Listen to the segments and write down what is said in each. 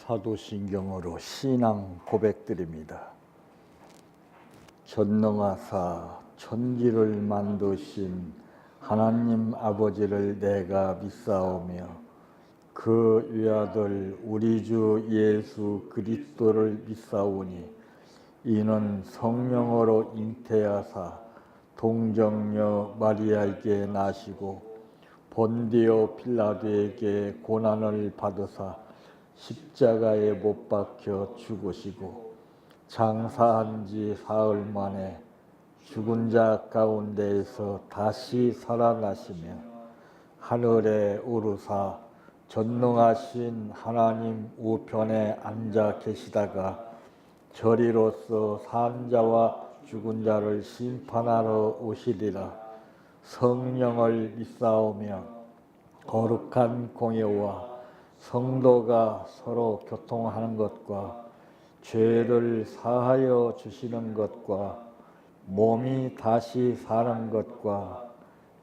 사도신경으로 신앙 고백드립니다. 전능하사 천지를 만드신 하나님 아버지를 내가 믿사오며 그 외아들 우리 주 예수 그리스도를 믿사오니 이는 성령으로 잉태하사 동정녀 마리아에게 나시고 본디오 빌라도에게 고난을 받으사 십자가에 못 박혀 죽으시고 장사한 지 사흘 만에 죽은 자 가운데에서 다시 살아나시며 하늘에 오르사 전능하신 하나님 우편에 앉아 계시다가 저리로서 산 자와 죽은 자를 심판하러 오시리라. 성령을 믿사오며 거룩한 공예와 성도가 서로 교통하는 것과 죄를 사하여 주시는 것과 몸이 다시 사는 것과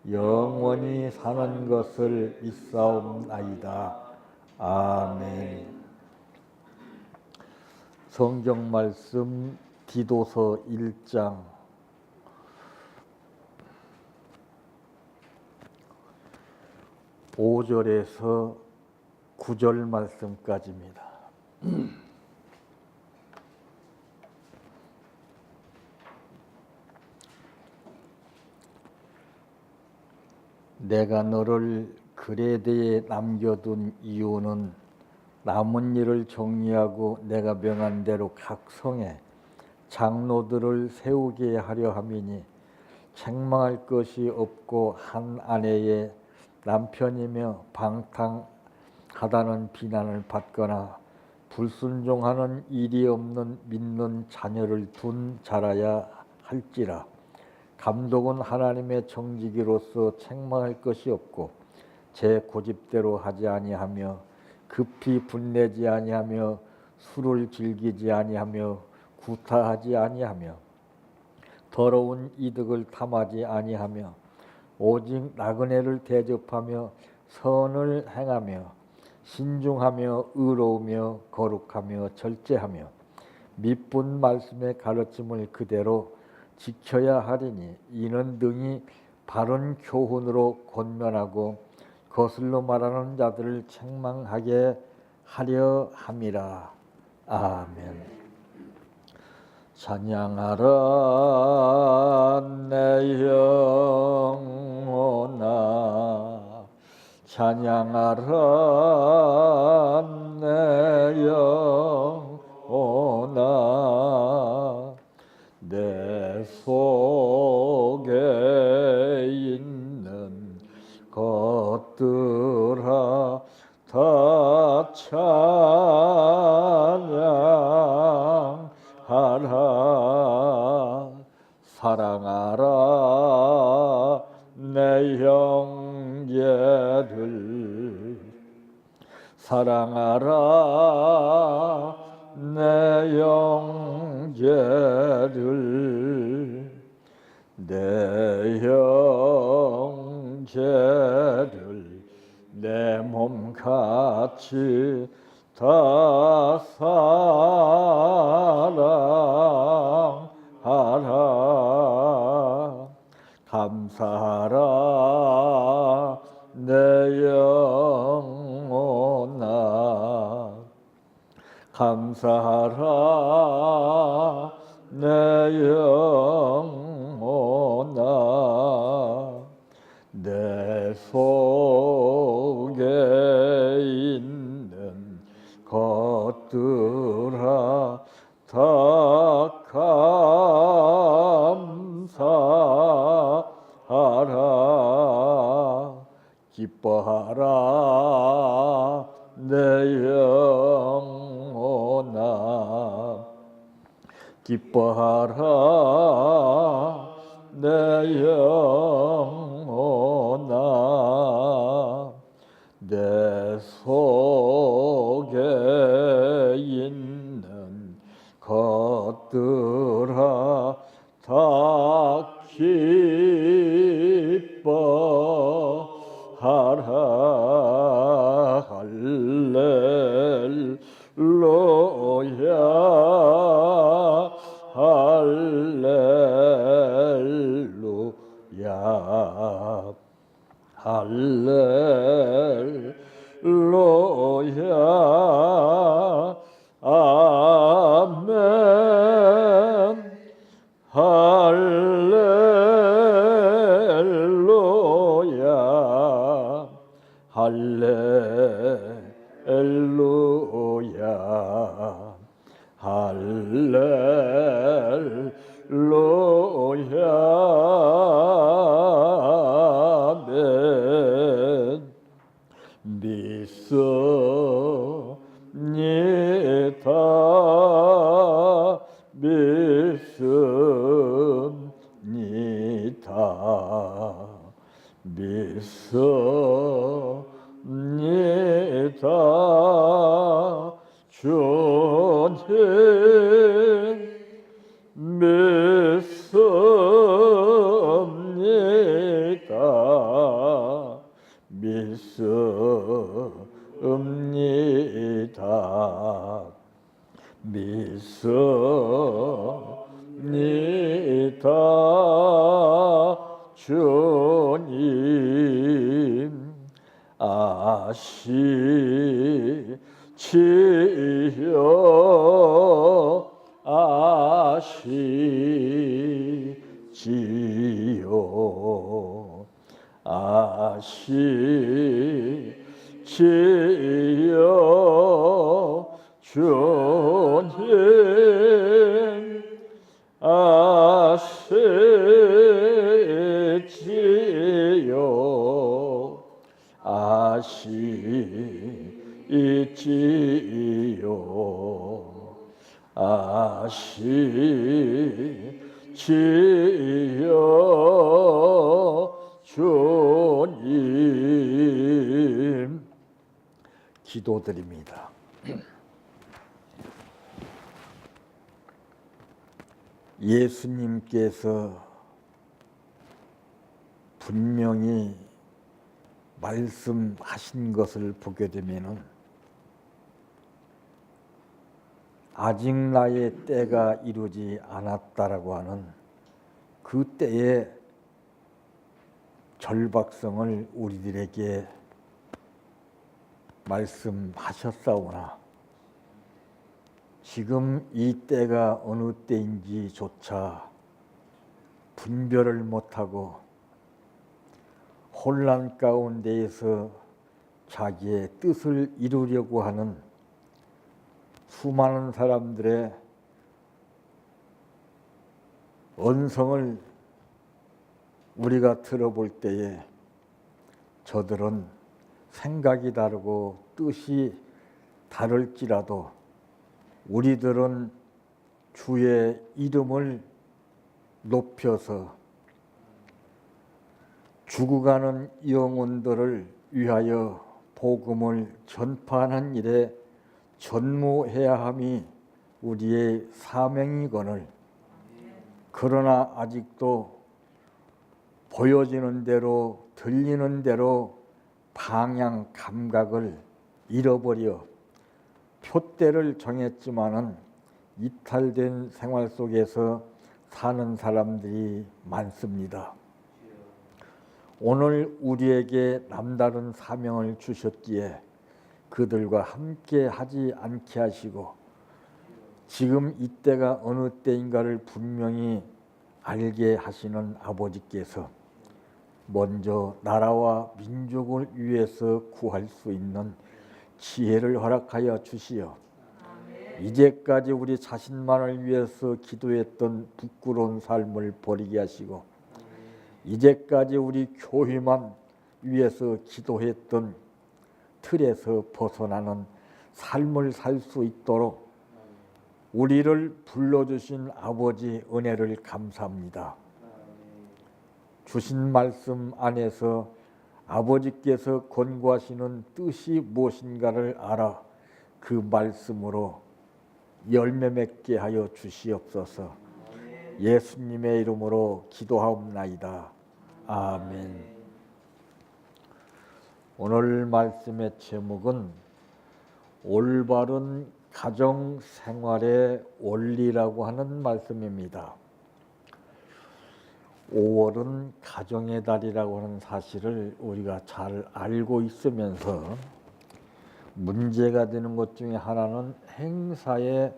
영원히 사는 것을 믿사옵나이다. 아멘. 성경 말씀 디도서 1장 5절에서 9절 말씀까지입니다. 내가 너를 그레데에 남겨둔 이유는 남은 일을 정리하고 내가 명한 대로 각 성에 장로들을 세우게 하려 함이니 책망할 것이 없고 한 아내의 남편이며 방탕하다는 비난을 받거나 불순종하는 일이 없는 믿는 자녀를 둔 자라야 할지라. 감독은 하나님의 정직이로서 책망할 것이 없고 제 고집대로 하지 아니하며 급히 분내지 아니하며 술을 즐기지 아니하며 구타하지 아니하며 더러운 이득을 탐하지 아니하며 오직 나그네를 대접하며 선을 행하며 신중하며 의로우며 거룩하며 절제하며 미쁜 말씀의 가르침을 그대로 지켜야 하리니 이는 등이 바른 교훈으로 권면하고 거슬러 말하는 자들을 책망하게 하려 함이라. 아멘. 찬양하라 내 영혼아, 찬양하라 내 영혼아, 내 속에 있는 것들아 다 찬양하라. 사랑하라 내 형제를, 사랑하라 내 형제를, 내 형제를 내 몸같이 다 사랑하라. 감사하라 내 영혼아, 감사하라 내 영혼아, 내 속에 있는 것들아 다 감사하라. 기뻐하라 내 영혼아, 기뻐하라 내 영혼아, 내 속에 있는 것들아 다 기뻐하라. 할렐루야 할렐루야 할렐루야 아멘 할렐루야 할렐루야 할렐루야 아멘 믿습니다 믿습니다 주님 믿습니다 믿습니다 믿습니다 주님 아시지요 아시지요 아시지요 주님 아시지요 아시지요 아시지요 주님 기도드립니다. 예수님께서 분명히 말씀하신 것을 보게 되면은 아직 나의 때가 이루지 않았다라고 하는 그 때의 절박성을 우리들에게 말씀하셨사오나 지금 이 때가 어느 때인지조차 분별을 못하고 혼란 가운데에서 자기의 뜻을 이루려고 하는 수많은 사람들의 언성을 우리가 들어볼 때에 저들은 생각이 다르고 뜻이 다를지라도 우리들은 주의 이름을 높여서 죽어가는 영혼들을 위하여 복음을 전파하는 일에 전무해야 함이 우리의 사명이거늘 그러나 아직도 보여지는 대로 들리는 대로 방향 감각을 잃어버려 표대를 정했지만은 이탈된 생활 속에서 사는 사람들이 많습니다. 오늘 우리에게 남다른 사명을 주셨기에 그들과 함께 하지 않게 하시고 지금 이때가 어느 때인가를 분명히 알게 하시는 아버지께서 먼저 나라와 민족을 위해서 구할 수 있는 지혜를 허락하여 주시어 이제까지 우리 자신만을 위해서 기도했던 부끄러운 삶을 버리게 하시고 이제까지 우리 교회만 위해서 기도했던 틀에서 벗어나는 삶을 살 수 있도록 우리를 불러주신 아버지 은혜를 감사합니다. 주신 말씀 안에서 아버지께서 권고하시는 뜻이 무엇인가를 알아 그 말씀으로 열매 맺게 하여 주시옵소서. 예수님의 이름으로 기도하옵나이다. 아멘. 오늘 말씀의 제목은 올바른 가정 생활의 원리라고 하는 말씀입니다. 5월은 가정의 달이라고 하는 사실을 우리가 잘 알고 있으면서 문제가 되는 것 중에 하나는 행사에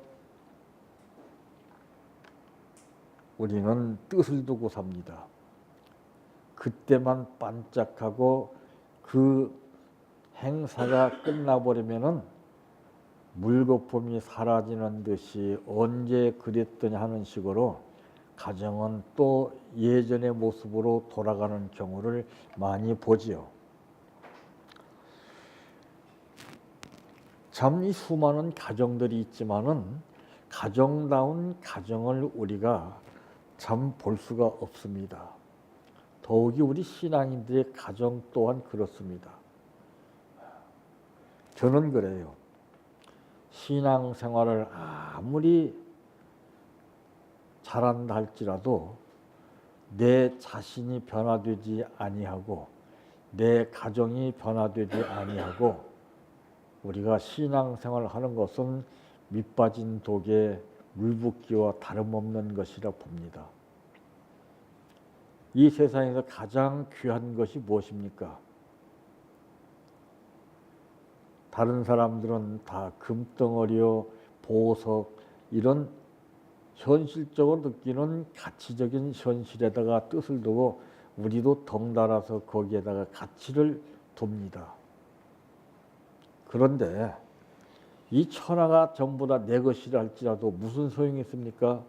우리는 뜻을 두고 삽니다. 그때만 반짝하고 그 행사가 끝나버리면은 물거품이 사라지는 듯이 언제 그랬더냐 하는 식으로 가정은 또 예전의 모습으로 돌아가는 경우를 많이 보지요. 참 이 수많은 가정들이 있지만은 가정다운 가정을 우리가 참 볼 수가 없습니다. 더욱이 우리 신앙인들의 가정 또한 그렇습니다. 저는 그래요. 신앙생활을 아무리 잘한다 할지라도 내 자신이 변화되지 아니하고 내 가정이 변화되지 아니하고 우리가 신앙생활을 하는 것은 밑빠진 독에 물붓기와 다름없는 것이라 봅니다. 이 세상에서 가장 귀한 것이 무엇입니까? 다른 사람들은 다 금덩어리요, 보석 이런 현실적으로 느끼는 가치적인 현실에다가 뜻을 두고 우리도 덩달아서 거기에다가 가치를 둡니다. 그런데 이 천하가 전부 다 내 것이라 할지라도 무슨 소용이 있습니까?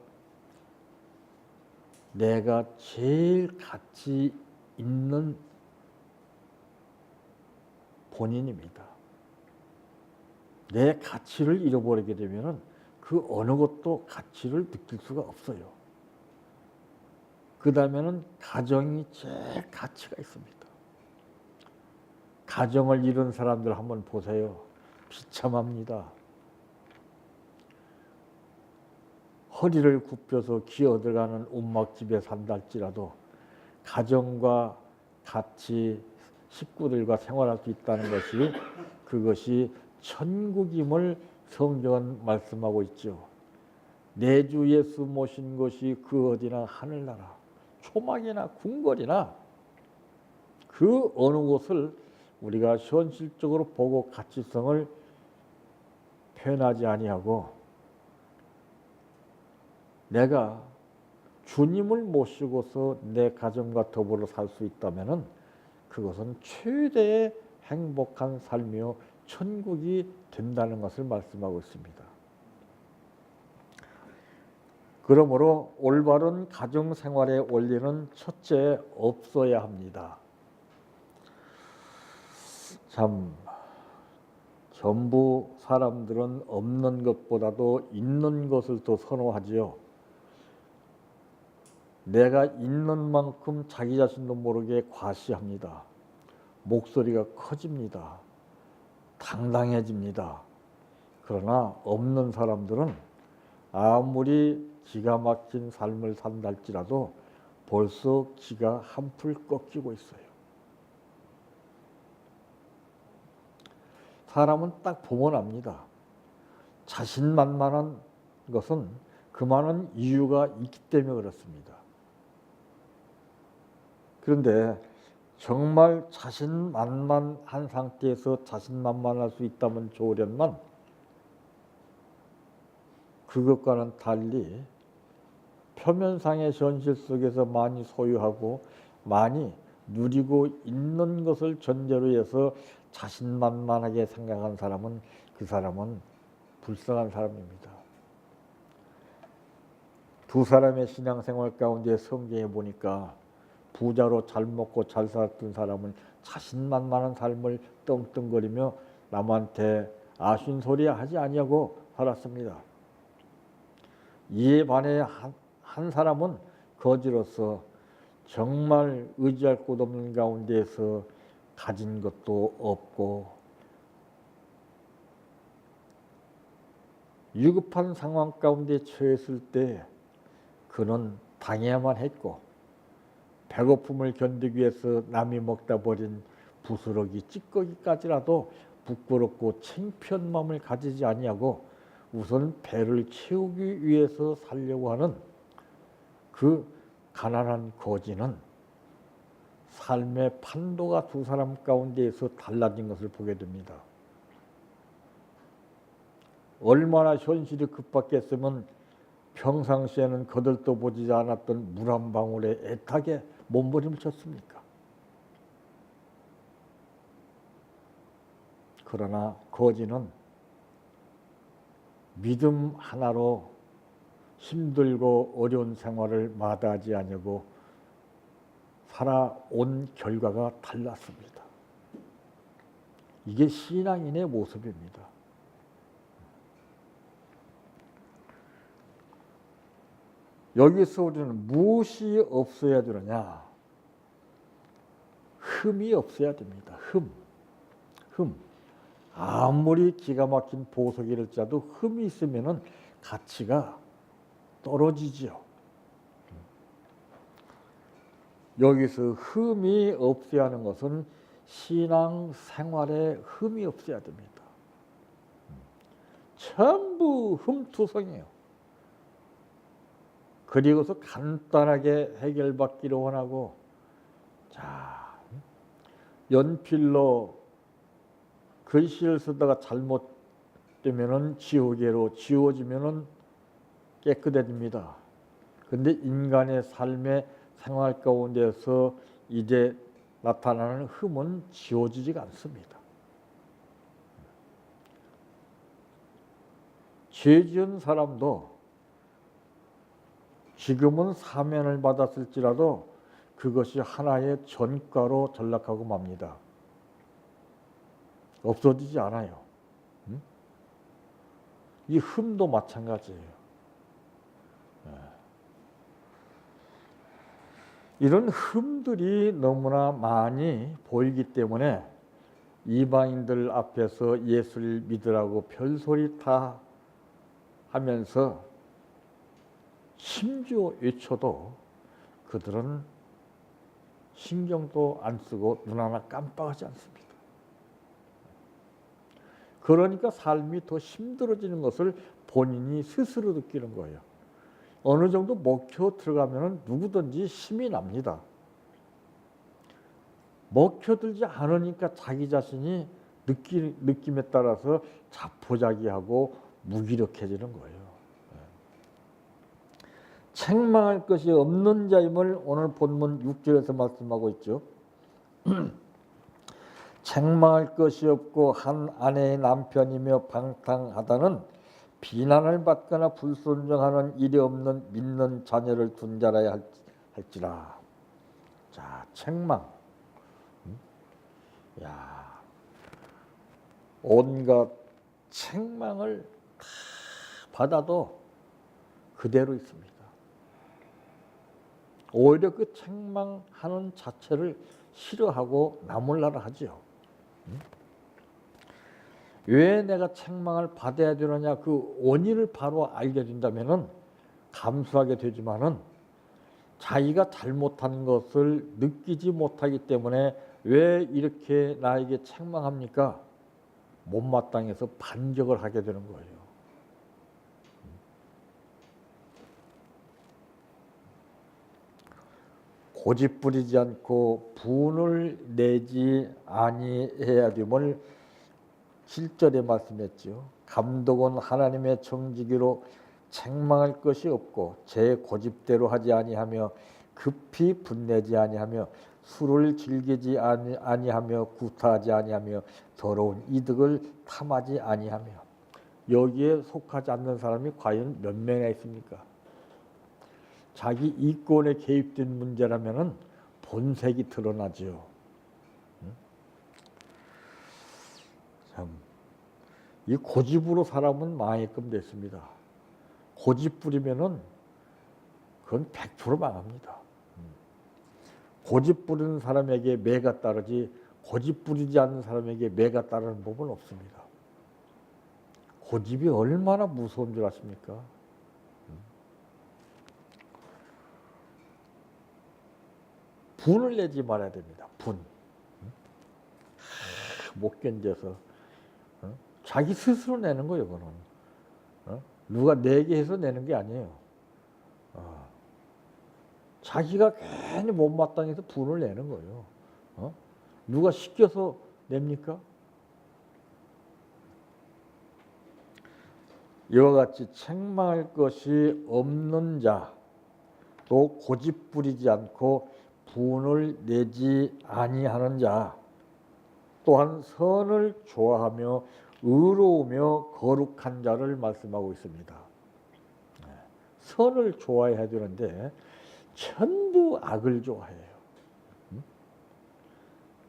내가 제일 가치 있는 본인입니다. 내 가치를 잃어버리게 되면 그 어느 것도 가치를 느낄 수가 없어요. 그 다음에는 가정이 제일 가치가 있습니다. 가정을 잃은 사람들 한번 보세요. 비참합니다. 허리를 굽혀서 기어들어가는 움막집에 산다 할지라도 가정과 같이 식구들과 생활할 수 있다는 것이 그것이 천국임을 성경은 말씀하고 있죠. 내 주 예수 모신 것이 그 어디나 하늘나라 초막이나 궁궐이나 그 어느 곳을 우리가 현실적으로 보고 가치성을 표현하지 아니하고 내가 주님을 모시고서 내 가정과 더불어 살 수 있다면은 그것은 최대의 행복한 삶이요 천국이 된다는 것을 말씀하고 있습니다. 그러므로 올바른 가정 생활의 원리는 첫째 없어야 합니다. 참 전부 사람들은 없는 것보다도 있는 것을 더 선호하지요. 내가 있는 만큼 자기 자신도 모르게 과시합니다. 목소리가 커집니다. 당당해집니다. 그러나 없는 사람들은 아무리 기가 막힌 삶을 산다 할지라도 벌써 기가 한풀 꺾이고 있어요. 사람은 딱 보면 압니다. 자신만만한 것은 그 많은 이유가 있기 때문에 그렇습니다. 그런데 정말 자신만만한 상태에서 자신만만할 수 있다면 좋으련만 그것과는 달리 표면상의 현실 속에서 많이 소유하고 많이 누리고 있는 것을 전제로 해서 자신만만하게 생각한 사람은 그 사람은 불쌍한 사람입니다. 두 사람의 신앙생활 가운데 성경에 보니까 부자로 잘 먹고 잘 살았던 사람은 자신만만한 삶을 떵떵거리며 남한테 아쉬운 소리 하지 아니하고 살았습니다. 이에 반해 한 사람은 거지로서 정말 의지할 곳 없는 가운데에서 가진 것도 없고 위급한 상황 가운데 처했을 때 그는 당해야만 했고 배고픔을 견디기 위해서 남이 먹다 버린 부스러기 찌꺼기까지라도 부끄럽고 창피한 마음을 가지지 아니하고 우선 배를 채우기 위해서 살려고 하는 그 가난한 거지는 삶의 판도가 두 사람 가운데에서 달라진 것을 보게 됩니다. 얼마나 현실이 급박했으면 평상시에는 거들떠 보지 않았던 물 한 방울에 애타게 몸부림을 쳤습니까? 그러나 거지는 믿음 하나로 힘들고 어려운 생활을 마다하지 아니하고 살아온 결과가 달랐습니다. 이게 신앙인의 모습입니다. 여기서 우리는 무엇이 없어야 되느냐? 흠이 없어야 됩니다. 흠. 아무리 기가 막힌 보석이를 짜도 흠이 있으면은 가치가 떨어지지요. 여기서 흠이 없어야 하는 것은 신앙 생활에 흠이 없어야 됩니다. 전부 흠투성이에요. 그리고서 간단하게 해결받기를 원하고, 자, 연필로 글씨를 쓰다가 잘못되면은 지우개로 지워지면은 깨끗해집니다. 근데 인간의 삶의 생활 가운데서 이제 나타나는 흠은 지워지지가 않습니다. 죄 지은 사람도 지금은 사면을 받았을지라도 그것이 하나의 전과로 전락하고 맙니다. 없어지지 않아요. 이 흠도 마찬가지예요. 이런 흠들이 너무나 많이 보이기 때문에 이방인들 앞에서 예수를 믿으라고 별소리 다 하면서 심지어 외쳐도 그들은 신경도 안 쓰고 눈 하나 깜빡하지 않습니다. 그러니까 삶이 더 힘들어지는 것을 본인이 스스로 느끼는 거예요. 어느 정도 먹혀 들어가면 누구든지 힘이 납니다. 먹혀들지 않으니까 자기 자신이 느낌에 따라서 자포자기하고 무기력해지는 거예요. 책망할 것이 없는 자임을 오늘 본문 6절에서 말씀하고 있죠. 책망할 것이 없고 한 아내의 남편이며 방탕하다는 비난을 받거나 불순종하는 일이 없는 믿는 자녀를 둔 자라야 할지라. 자, 책망. 야, 온갖 책망을 다 받아도 그대로 있습니다. 오히려 그 책망하는 자체를 싫어하고 나몰라라 하죠. 왜 내가 책망을 받아야 되느냐, 그 원인을 바로 알게 된다면은 감수하게 되지만은 자기가 잘못한 것을 느끼지 못하기 때문에 왜 이렇게 나에게 책망합니까? 못마땅해서 반격을 하게 되는 거예요. 고집 부리지 않고 분을 내지 아니해야 됨을 7절에 말씀했죠. 감독은 하나님의 정직이로 책망할 것이 없고 제 고집대로 하지 아니하며 급히 분내지 아니하며 술을 즐기지 아니하며 구타하지 아니하며 더러운 이득을 탐하지 아니하며. 여기에 속하지 않는 사람이 과연 몇 명이나 있습니까? 자기 이권에 개입된 문제라면은 본색이 드러나죠. 참, 이 고집으로 사람은 망하게끔 됐습니다. 고집 부리면은 그건 100% 망합니다. 고집 부리는 사람에게 매가 따르지 고집 부리지 않는 사람에게 매가 따르는 법은 없습니다. 고집이 얼마나 무서운 줄 아십니까? 분을 내지 말아야 됩니다. 분. 못 견뎌서 자기 스스로 내는 거예요. 그거는 누가 내게 해서 내는 게 아니에요. 자기가 괜히 못마땅해서 분을 내는 거예요. 누가 시켜서 냅니까? 이와 같이 책망할 것이 없는 자, 또 고집 부리지 않고 분을 내지 아니하는 자, 또한 선을 좋아하며 의로우며 거룩한 자를 말씀하고 있습니다. 선을 좋아해야 되는데 전부 악을 좋아해요.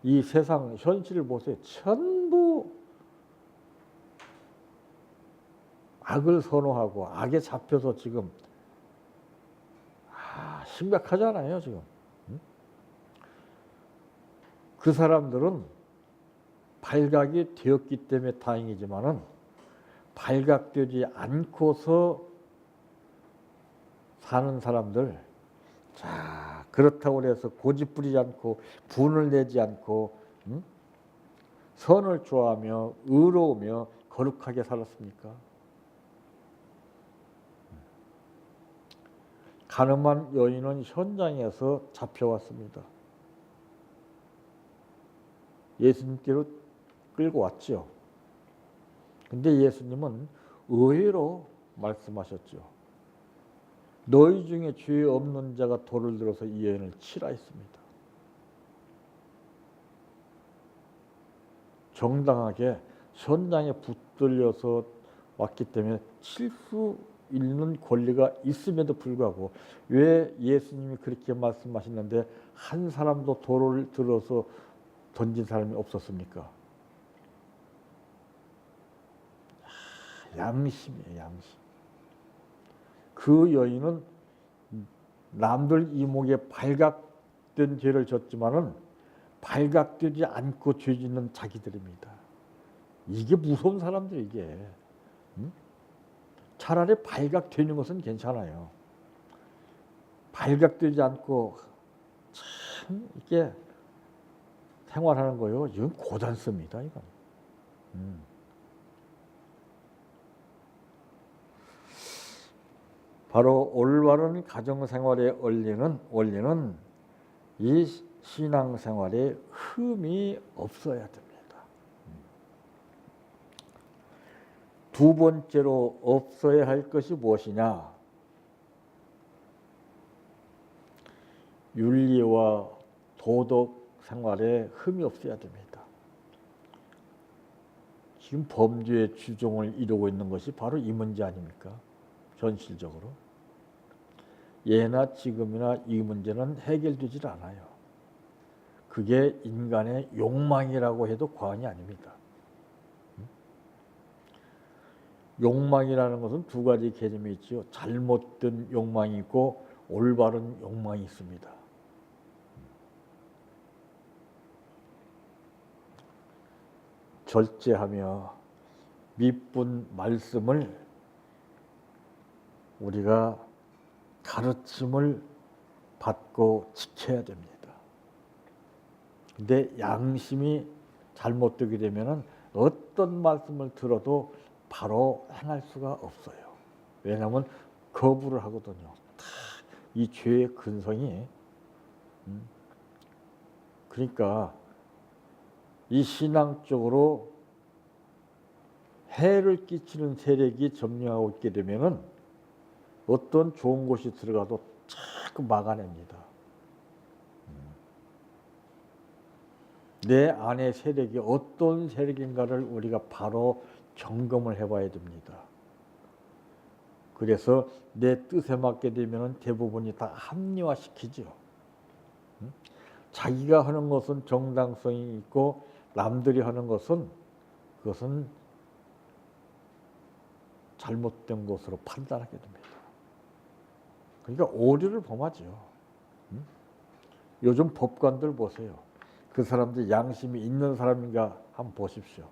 이 세상 현실을 보세요. 전부 악을 선호하고 악에 잡혀서 지금 심각하잖아요, 지금. 그 사람들은 발각이 되었기 때문에 다행이지만은 발각되지 않고서 사는 사람들, 자, 그렇다고 해서 고집 부리지 않고 분을 내지 않고 선을 좋아하며 의로우며 거룩하게 살았습니까? 가늠한 여인은 현장에서 잡혀왔습니다. 예수님께로 끌고 왔죠. 근데 예수님은 의외로 말씀하셨죠. 너희 중에 죄 없는 자가 돌을 들어서 이 여인을 치라 했습니다. 정당하게 현장에 붙들려서 왔기 때문에 칠 수 있는 권리가 있음에도 불구하고 왜 예수님이 그렇게 말씀하셨는데 한 사람도 돌을 들어서 던진 사람이 없었습니까? 양심이에요, 양심. 그 여인은 남들 이목에 발각된 죄를 졌지만은 발각되지 않고 죄 짓는 자기들입니다. 이게 무서운 사람들 이게. 차라리 발각되는 것은 괜찮아요. 발각되지 않고 참 이게 생활하는 거요. 이건 고단습니다, 이건. 바로 올바른 가정생활의 원리는 이 신앙생활에 흠이 없어야 됩니다. 두 번째로 없어야 할 것이 무엇이냐? 윤리와 도덕 생활에 흠이 없어야 됩니다. 지금 범죄의 주종을 이루고 있는 것이 바로 이 문제 아닙니까? 현실적으로. 예나 지금이나 이 문제는 해결되질 않아요. 그게 인간의 욕망이라고 해도 과언이 아닙니다. 욕망이라는 것은 두 가지 개념이 있죠. 잘못된 욕망이 있고 올바른 욕망이 있습니다. 절제하며 미쁜 말씀을 우리가 가르침을 받고 지켜야 됩니다. 근데 양심이 잘못되게 되면은 어떤 말씀을 들어도 바로 행할 수가 없어요. 왜냐하면 거부를 하거든요. 이 죄의 근성이. 그러니까 이 신앙적으로 해를 끼치는 세력이 점령하고 있게 되면은 어떤 좋은 곳이 들어가도 자꾸 막아냅니다. 내 안의 세력이 어떤 세력인가를 우리가 바로 점검을 해봐야 됩니다. 그래서 내 뜻에 맞게 되면 대부분이 다 합리화시키죠. 자기가 하는 것은 정당성이 있고 남들이 하는 것은 그것은 잘못된 것으로 판단하게 됩니다. 그러니까 오류를 범하죠. 요즘 법관들 보세요. 그 사람들 양심이 있는 사람인가 한번 보십시오.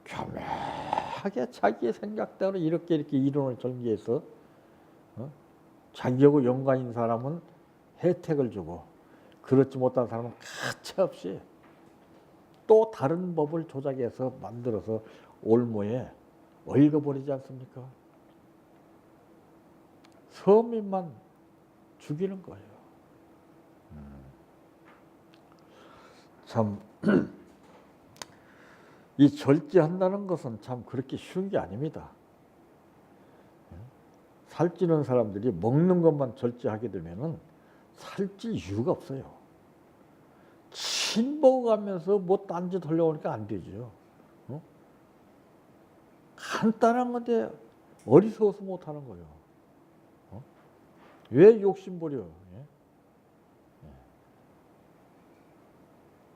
교묘하게 자기의 생각대로 이렇게 이론을 전개해서 자기하고 연관인 사람은 혜택을 주고 그렇지 못한 사람은 가차없이 또 다른 법을 조작해서 만들어서 올무에 얽어버리지 않습니까? 서민만 죽이는 거예요. 참, 이 절제한다는 것은 참 그렇게 쉬운 게 아닙니다. 살찌는 사람들이 먹는 것만 절제하게 되면은 살찔 이유가 없어요. 침 먹어가면서 뭐 딴짓 하려고 하니까 안 되죠. 어? 간단한 건데 어리석어서 못하는 거예요. 어? 왜 욕심부려? 예?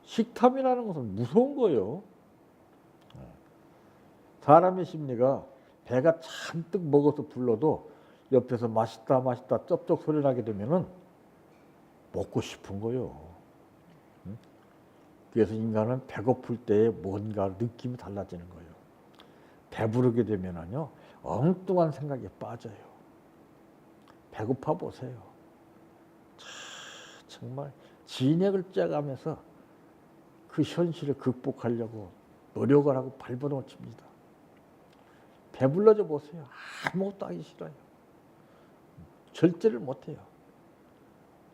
식탐이라는 것은 무서운 거예요. 사람의 심리가 배가 잔뜩 먹어서 불러도 옆에서 맛있다 맛있다 쩝쩝 소리 나게 되면은 먹고 싶은 거예요. 그래서 인간은 배고플 때에 뭔가 느낌이 달라지는 거예요. 배부르게 되면은요 엉뚱한 생각에 빠져요. 배고파 보세요. 정말 진액을 쬐가면서 그 현실을 극복하려고 노력을 하고 발버둥칩니다. 배불러져 보세요. 아무것도 하기 싫어요. 절제를 못해요.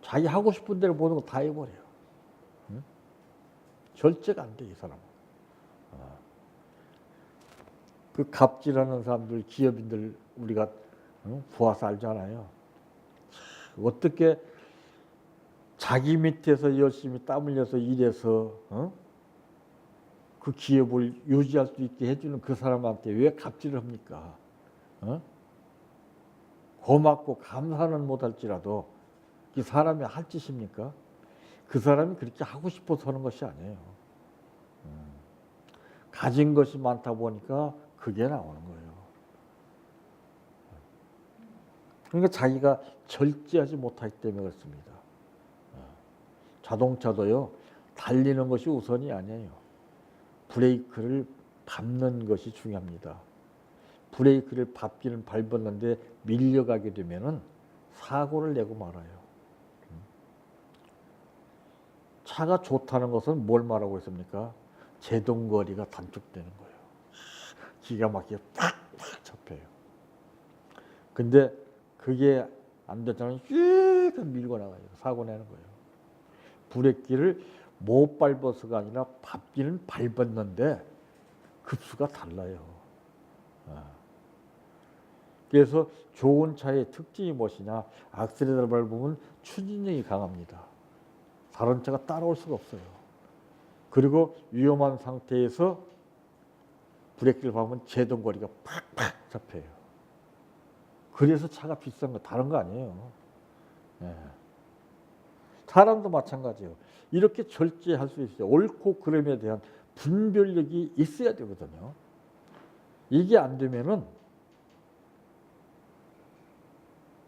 자기 하고 싶은 대로 모든 거 다 해버려요. 응? 절제가 안 돼, 이 사람은. 그 갑질하는 사람들, 기업인들 우리가 보아서 알잖아요. 어떻게 자기 밑에서 열심히 땀 흘려서 일해서 그 기업을 유지할 수 있게 해주는 그 사람한테 왜 갑질을 합니까? 고맙고 감사는 못할지라도 그 사람이 할 짓입니까? 그 사람이 그렇게 하고 싶어서 하는 것이 아니에요. 가진 것이 많다 보니까 그게 나오는 거예요. 그러니까 자기가 절제하지 못하기 때문에 그렇습니다. 자동차도요, 달리는 것이 우선이 아니에요. 브레이크를 밟는 것이 중요합니다. 브레이크를 밟기는 밟았는데 밀려가게 되면은 사고를 내고 말아요. 차가 좋다는 것은 뭘 말하고 있습니까? 제동거리가 단축되는 거예요. 기가 막히게 팍팍 잡혀요. 근데 그게 안 됐다면 쭉 밀고 나가요. 사고 내는 거예요. 브레이크를 못 밟아서가 아니라 밟기는 밟았는데 급수가 달라요. 그래서 좋은 차의 특징이 무엇이냐? 악셀레터를 밟으면 추진력이 강합니다. 다른 차가 따라올 수가 없어요. 그리고 위험한 상태에서 브레이크를 밟으면 제동거리가 팍팍 잡혀요. 그래서 차가 비싼 거 다른 거 아니에요. 네. 사람도 마찬가지예요. 이렇게 절제할 수 있어요. 옳고 그름에 대한 분별력이 있어야 되거든요. 이게 안 되면은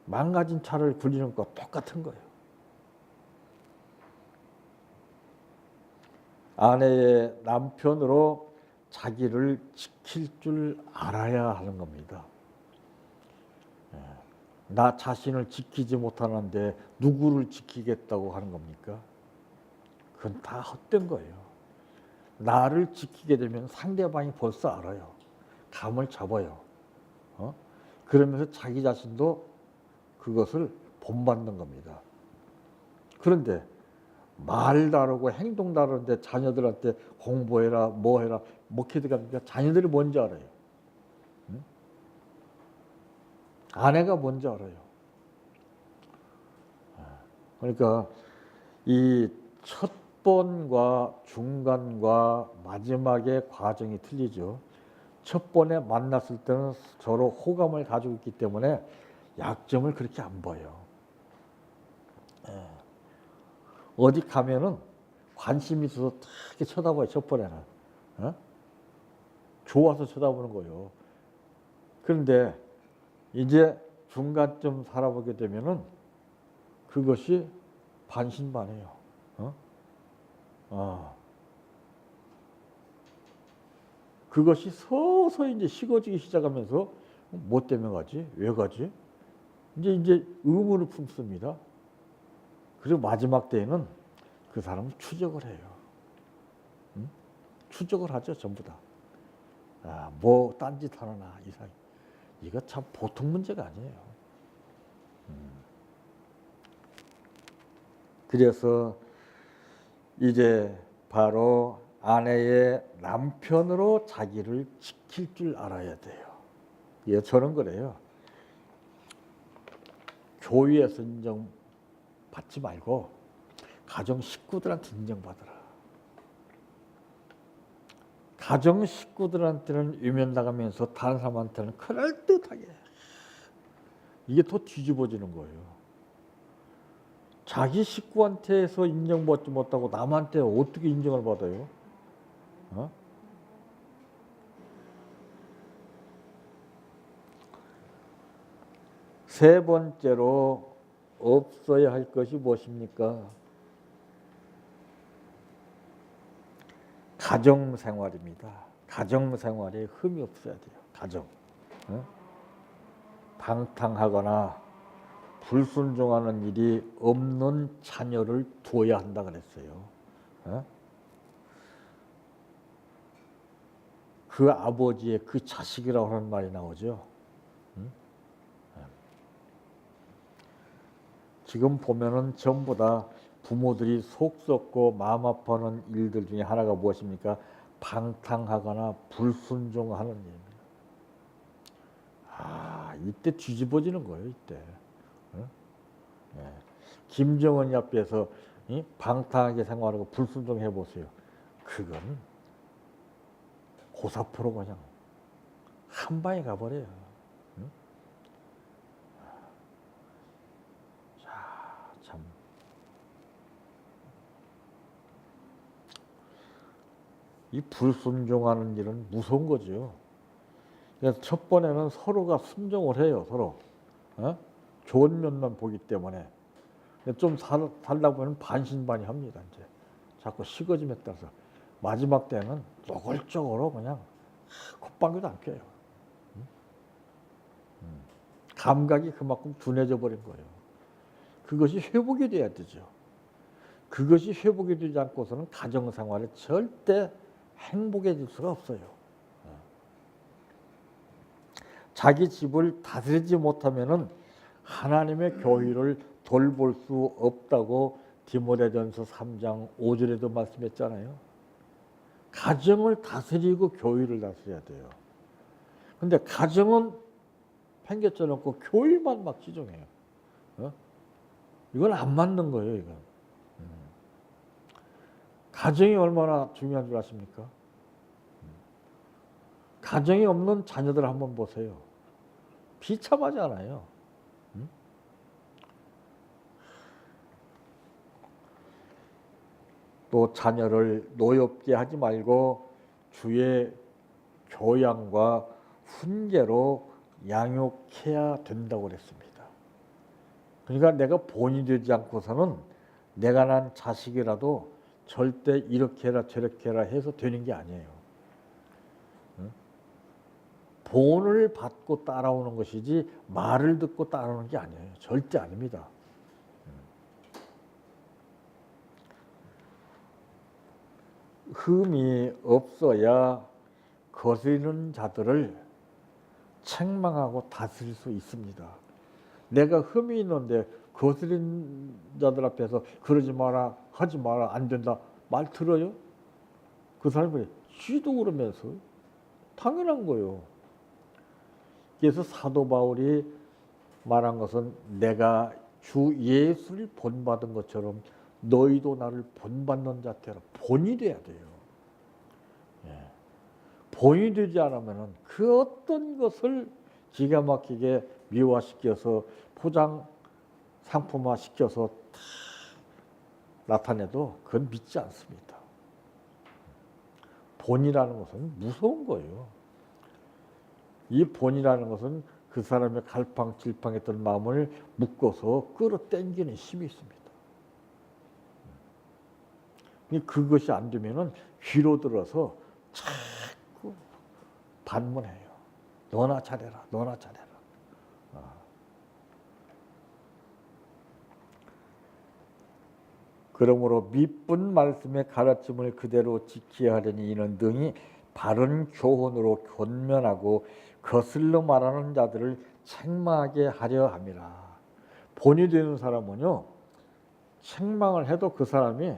망가진 차를 굴리는 거 똑같은 거예요. 아내의 남편으로 자기를 지킬 줄 알아야 하는 겁니다. 나 자신을 지키지 못하는데 누구를 지키겠다고 하는 겁니까? 그건 다 헛된 거예요. 나를 지키게 되면 상대방이 벌써 알아요. 감을 잡아요. 그러면서 자기 자신도 그것을 본받는 겁니다. 그런데 말 다르고 행동 다르는데 자녀들한테 공부해라 뭐 해라 먹혀도 갑니까? 자녀들이 뭔지 알아요. 아내가 뭔지 알아요. 그러니까 이 첫 번과 중간과 마지막의 과정이 틀리죠. 첫 번에 만났을 때는 서로 호감을 가지고 있기 때문에 약점을 그렇게 안 봐요. 어디 가면은 관심이 있어서 이렇게 쳐다봐요. 첫 번에는 좋아서 쳐다보는 거예요. 그런데 이제 중간쯤 살아보게 되면은 그것이 반신반해요. 그것이 서서히 이제 식어지기 시작하면서 뭐 때문에 가지? 왜 가지? 이제 의문을 품습니다. 그리고 마지막 때에는 그 사람은 추적을 해요. 추적을 하죠, 전부 다. 뭐 딴짓 하나 이상. 이거 참 보통 문제가 아니에요. 그래서 이제 바로 아내의 남편으로 자기를 지킬 줄 알아야 돼요. 예, 저는 그래요. 교회에서 인정받지 말고 가정 식구들한테 인정받으라. 가정 식구들한테는 외면당하면서 다른 사람한테는 그럴듯하게. 이게 더 뒤집어지는 거예요. 자기 식구한테서 인정받지 못하고 남한테 어떻게 인정을 받아요? 세 번째로 없어야 할 것이 무엇입니까? 가정생활입니다. 가정생활에 흠이 없어야 돼요. 가정. 방탕하거나 불순종하는 일이 없는 자녀를 두어야 한다 그랬어요. 그 아버지의 그 자식이라고 하는 말이 나오죠. 지금 보면은 전부 다 부모들이 속 썩고 마음 아파하는 일들 중에 하나가 무엇입니까? 방탕하거나 불순종하는 일입니다. 이때 뒤집어지는 거예요, 이때. 김정은이 앞에서 방탕하게 생활하고 불순종해 보세요. 그건 고사포로 그냥 한 방에 가버려요. 자, 참. 이 불순종하는 일은 무서운 거죠. 그래서 첫 번에는 서로가 순종을 해요, 서로. 좋은 면만 보기 때문에. 좀 살다 보면 반신반의합니다. 이제 자꾸 식어짐에 따라서 마지막 때는 노골적으로 그냥 콧방귀도 안 껴요. 감각이 그만큼 둔해져 버린 거예요. 그것이 회복이 돼야 되죠. 그것이 회복이 되지 않고서는 가정생활에 절대 행복해질 수가 없어요. 자기 집을 다스리지 못하면은 하나님의 교회를 돌볼 수 없다고 디모데전서 3장 5절에도 말씀했잖아요. 가정을 다스리고 교회를 다스려야 돼요. 근데 가정은 팽개쳐 놓고 교회만 막 지정해요. 이건 안 맞는 거예요, 이건. 가정이 얼마나 중요한 줄 아십니까? 가정이 없는 자녀들 한번 보세요. 비참하지 않아요? 또 자녀를 노엽게 하지 말고 주의 교양과 훈계로 양육해야 된다고 그랬습니다. 그러니까 내가 본이 되지 않고서는 내가 난 자식이라도 절대 이렇게 해라 저렇게 해라 해서 되는 게 아니에요. 본을 받고 따라오는 것이지 말을 듣고 따라오는 게 아니에요. 절대 아닙니다. 흠이 없어야 거스르는 자들을 책망하고 다스릴 수 있습니다. 내가 흠이 있는데 거스르는 자들 앞에서 그러지 마라, 하지 마라, 안 된다 말 들어요? 그 사람이 쥐도 그러면서 당연한 거예요. 그래서 사도 바울이 말한 것은 내가 주 예수를 본받은 것처럼 너희도 나를 본받는 자태로 본이 돼야 돼요. 본이 되지 않으면 그 어떤 것을 기가 막히게 미화시켜서 포장 상품화 시켜서 나타내도 그건 믿지 않습니다. 본이라는 것은 무서운 거예요. 이 본이라는 것은 그 사람의 갈팡질팡했던 마음을 묶어서 끌어당기는 힘이 있습니다. 그것이 안 되면은 귀로 들어서 자꾸 반문해요. 너나 잘해라, 너나 잘해라. 그러므로 미쁜 말씀의 가르침을 그대로 지켜야 하려니 이는 등이 바른 교훈으로 권면하고 거슬러 말하는 자들을 책망하게 하려 함이라. 본이 되는 사람은요, 책망을 해도 그 사람이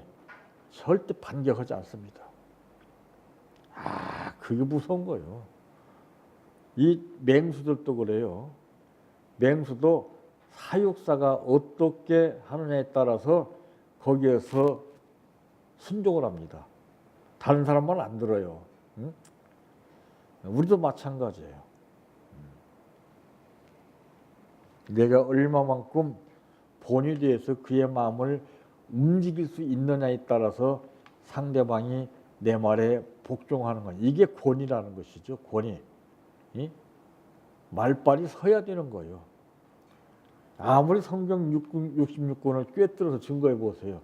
절대 반격하지 않습니다. 그게 무서운 거예요. 이 맹수들도 그래요. 맹수도 사육사가 어떻게 하느냐에 따라서 거기에서 순종을 합니다. 다른 사람 말 안 들어요. 응? 우리도 마찬가지예요. 내가 얼마만큼 본이 되어서 그의 마음을 움직일 수 있느냐에 따라서 상대방이 내 말에 복종하는 거예요. 이게 권위라는 것이죠. 권위. 말빨이 서야 되는 거예요. 아무리 성경 66권을 꿰뚫어서 증거해 보세요.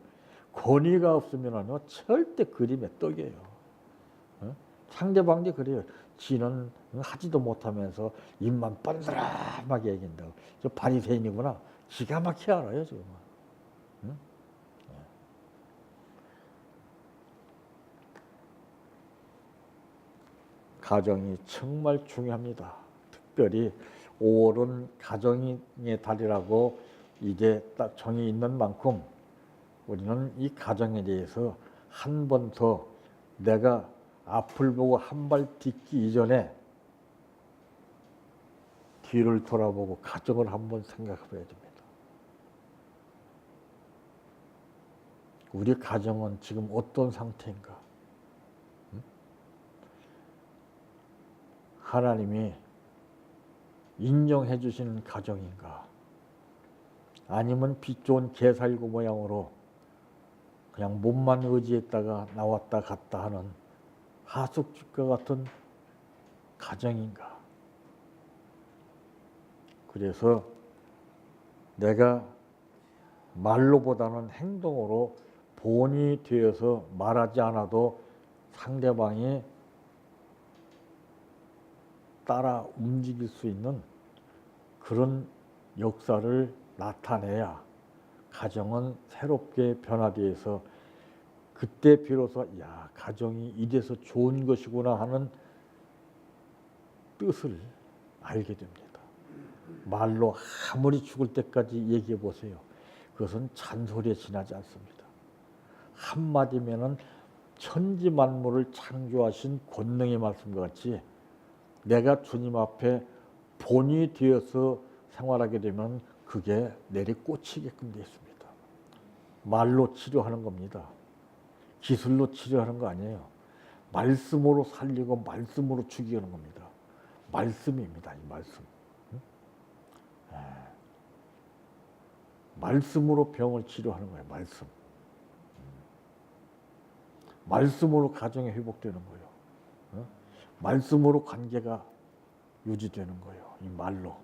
권위가 없으면요 절대 그림의 떡이에요. 상대방이 그래요. 지는 하지도 못하면서 입만 뻔스람하게 얘기한다고. 저 바리새인이구나. 기가 막히게 알아요 지금. 가정이 정말 중요합니다. 특별히 5월은 가정의 달이라고 이게 딱 정이 있는 만큼 우리는 이 가정에 대해서 한 번 더 내가 앞을 보고 한 발 딛기 이전에 뒤를 돌아보고 가정을 한번 생각해 봐야 됩니다. 우리 가정은 지금 어떤 상태인가? 하나님이 인정해 주시는 가정인가? 아니면 빛 좋은 개살구 모양으로 그냥 몸만 의지했다가 나왔다 갔다 하는 하숙집과 같은 가정인가? 그래서 내가 말로보다는 행동으로 본이 되어서 말하지 않아도 상대방이 따라 움직일 수 있는 그런 역사를 나타내야 가정은 새롭게 변화되어서 그때 비로소 야, 가정이 이래서 좋은 것이구나 하는 뜻을 알게 됩니다. 말로 아무리 죽을 때까지 얘기해 보세요. 그것은 잔소리에 지나지 않습니다. 한마디면은 천지 만물을 창조하신 권능의 말씀과 같이 내가 주님 앞에 본이 되어서 생활하게 되면 그게 내리 꽂히게끔 되어 있습니다. 말로 치료하는 겁니다. 기술로 치료하는 거 아니에요. 말씀으로 살리고 말씀으로 죽이는 겁니다. 말씀입니다. 이 말씀. 말씀으로 병을 치료하는 거예요. 말씀. 말씀으로 가정이 회복되는 거예요. 말씀으로 관계가 유지되는 거예요. 이 말로.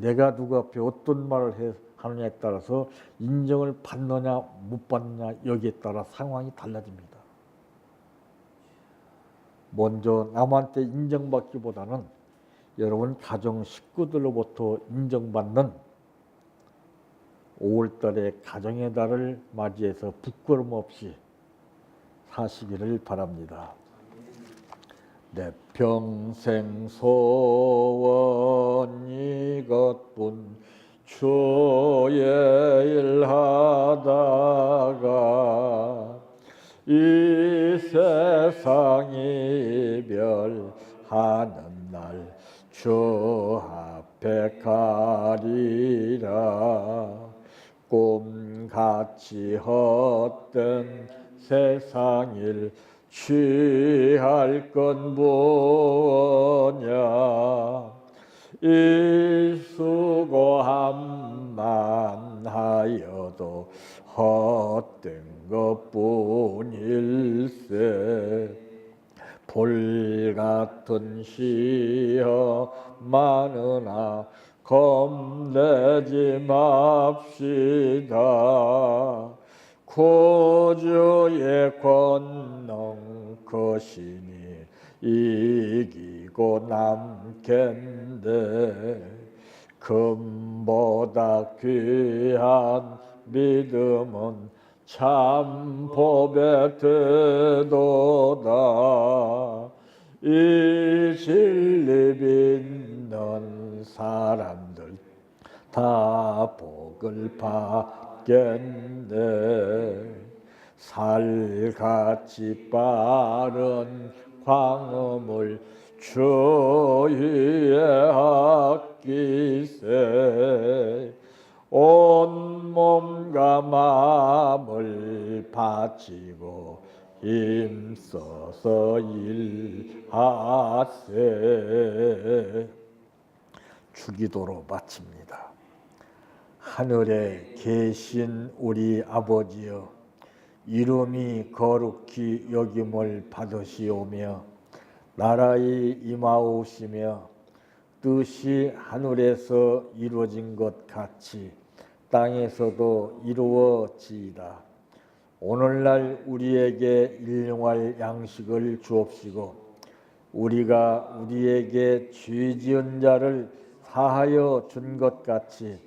내가 누구 앞에 어떤 말을 하느냐에 따라서 인정을 받느냐 못 받느냐 여기에 따라 상황이 달라집니다. 먼저 남한테 인정받기보다는 여러분 가정 식구들로부터 인정받는 5월달에 가정의 달을 맞이해서 부끄럼 없이 사시기를 바랍니다. 내 평생 소원 이것뿐 주의 일 하다가 이 세상 이별하는 날 주 앞에 가리라. 꿈같이 헛된 세상 일 취할 건 뭐냐. 이 수고함만 하여도 헛된 것뿐일세. 불같은 시험 많으나 겁내지 맙시다. 구주의 권능 크시니 이기고 남겠네. 금보다 귀한 믿음은 참 법에 드도다. 이 진리 믿는 사람들 다 복을 받겠네. 살같이 빠른 광음을 주위에 아끼세. 온 몸과 마음을 바치고 힘써서 일하세. 주기도로 마칩니다. 하늘에 계신 우리 아버지여, 이름이 거룩히 여김을 받으시오며 나라의 임하오시며 뜻이 하늘에서 이루어진 것 같이 땅에서도 이루어지이다. 오늘날 우리에게 일용할 양식을 주옵시고 우리가 우리에게 죄 지은 자를 사하여 준 것 같이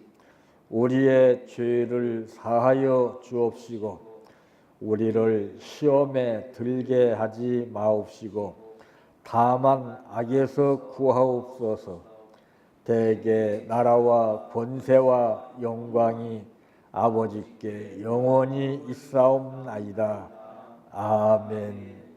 우리의 죄를 사하여 주옵시고 우리를 시험에 들게 하지 마옵시고 다만 악에서 구하옵소서. 대개 나라와 권세와 영광이 아버지께 영원히 있사옵나이다. 아멘.